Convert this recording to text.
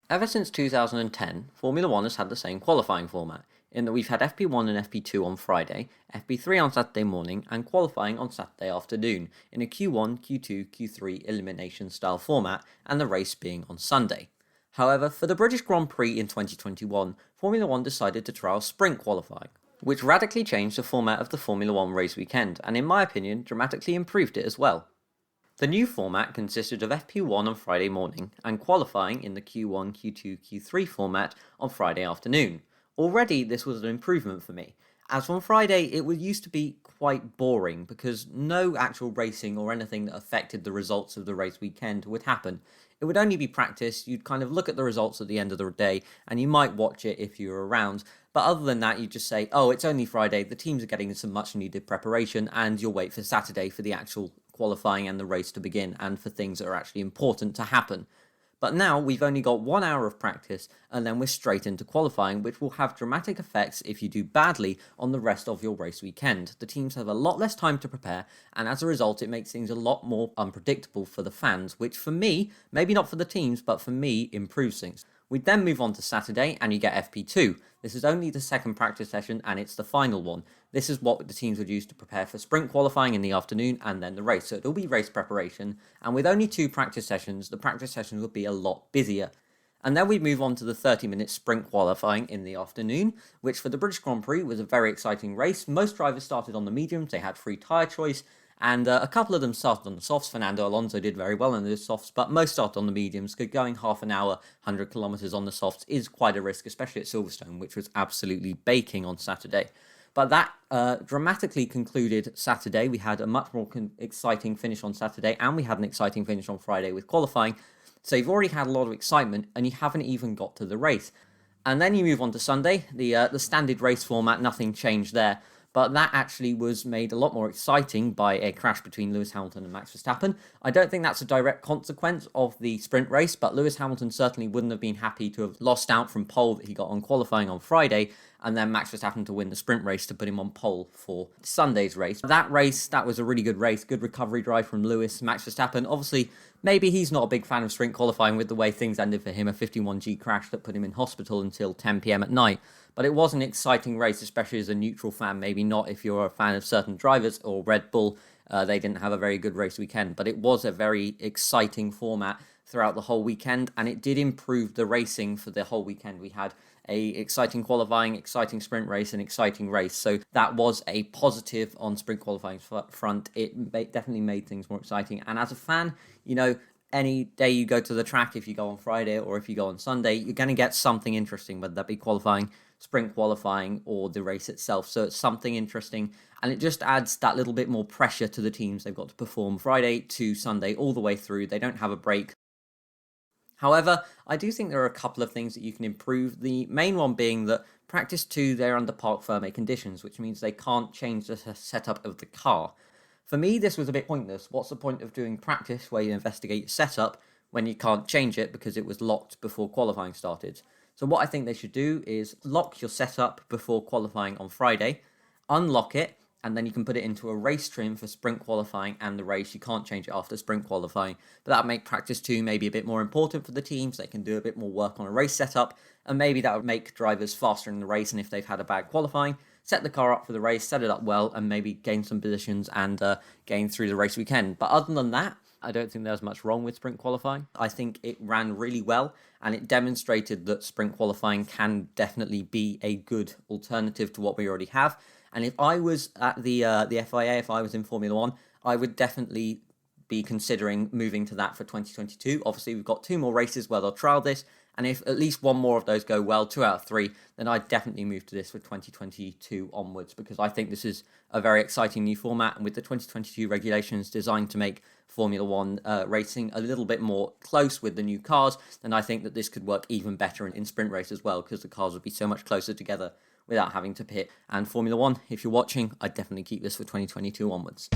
Ever since 2010, Formula One has had the same qualifying format, in that we've had FP1 and FP2 on Friday, FP3 on Saturday morning, and qualifying on Saturday afternoon, in a Q1, Q2, Q3 elimination style format, and the race being on Sunday. However, for the British Grand Prix in 2021, Formula One decided to trial sprint qualifying, which radically changed the format of the Formula One race weekend, and in my opinion, dramatically improved it as well. The new format consisted of FP1 on Friday morning and qualifying in the Q1, Q2, Q3 format on Friday afternoon. Already this was an improvement for me, as on Friday it used to be quite boring because no actual racing or anything that affected the results of the race weekend would happen. It would only be practice, you'd kind of look at the results at the end of the day and you might watch it if you were around, but other than that you'd just say, oh, it's only Friday, the teams are getting some much needed preparation, and you'll wait for Saturday for the actual qualifying and the race to begin, and for things that are actually important to happen. But now we've only got 1 hour of practice, and then we're straight into qualifying, which will have dramatic effects if you do badly on the rest of your race weekend. The teams have a lot less time to prepare, and as a result it makes things a lot more unpredictable for the fans, which for me, maybe not for the teams, but for me, improves things. We then move on to Saturday, and you get FP2. This is only the second practice session, and it's the final one. This is what the teams would use to prepare for sprint qualifying in the afternoon, and then the race. So it'll be race preparation, and with only 2 practice sessions, the practice sessions will be a lot busier. And then we move on to the 30-minute sprint qualifying in the afternoon, which for the British Grand Prix was a very exciting race. Most drivers started on the mediums, they had free tyre choice, and a couple of them started on the softs. Fernando Alonso did very well on those softs, but most started on the mediums, because going half an hour, 100 kilometres on the softs is quite a risk, especially at Silverstone, which was absolutely baking on Saturday. But that dramatically concluded Saturday. We had a much more exciting finish on Saturday, and we had an exciting finish on Friday with qualifying. So you've already had a lot of excitement, and you haven't even got to the race. And then you move on to Sunday. The standard race format, nothing changed there. But that actually was made a lot more exciting by a crash between Lewis Hamilton and Max Verstappen. I don't think that's a direct consequence of the sprint race, but Lewis Hamilton certainly wouldn't have been happy to have lost out from pole that he got on qualifying on Friday, and then Max Verstappen to win the sprint race to put him on pole for Sunday's race. That race, that was a really good race, good recovery drive from Lewis. Max Verstappen, obviously, maybe he's not a big fan of sprint qualifying with the way things ended for him, a 51G crash that put him in hospital until 10 p.m. at night. But it was an exciting race, especially as a neutral fan, maybe not if you're a fan of certain drivers or Red Bull. They didn't have a very good race weekend, but it was a very exciting format throughout the whole weekend, and it did improve the racing for the whole weekend. We had a exciting qualifying, exciting sprint race, and exciting race. So that was a positive on sprint qualifying front. It definitely made things more exciting. And as a fan, you know, any day you go to the track, if you go on Friday or if you go on Sunday, you're going to get something interesting, whether that be qualifying, sprint qualifying, or the race itself. So it's something interesting, and it just adds that little bit more pressure to the teams. They've got to perform Friday to Sunday all the way through. They don't have a break. However, I do think there are a couple of things that you can improve. The main one being that practice 2, they're under parc fermé conditions, which means they can't change the setup of the car. For me, this was a bit pointless. What's the point of doing practice where you investigate your setup when you can't change it because it was locked before qualifying started? So what I think they should do is lock your setup before qualifying on Friday, unlock it, and then you can put it into a race trim for sprint qualifying and the race. You can't change it after sprint qualifying, but that'll make practice 2 maybe a bit more important for the teams. They can do a bit more work on a race setup, and maybe that would make drivers faster in the race, and if they've had a bad qualifying, set the car up for the race, set it up well, and maybe gain some positions and gain through the race weekend. But other than that, I don't think there's much wrong with sprint qualifying. I think it ran really well, and it demonstrated that sprint qualifying can definitely be a good alternative to what we already have. And if I was at the FIA, if I was in Formula One, I would definitely be considering moving to that for 2022. Obviously, we've got 2 more races where they'll trial this, and if at least 1 more of those go well, 2 out of 3, then I'd definitely move to this for 2022 onwards, because I think this is a very exciting new format, and with the 2022 regulations designed to make Formula One racing a little bit more close with the new cars, then I think that this could work even better in sprint race as well, because the cars would be so much closer together without having to pit. And Formula One, if you're watching, I'd definitely keep this for 2022 onwards.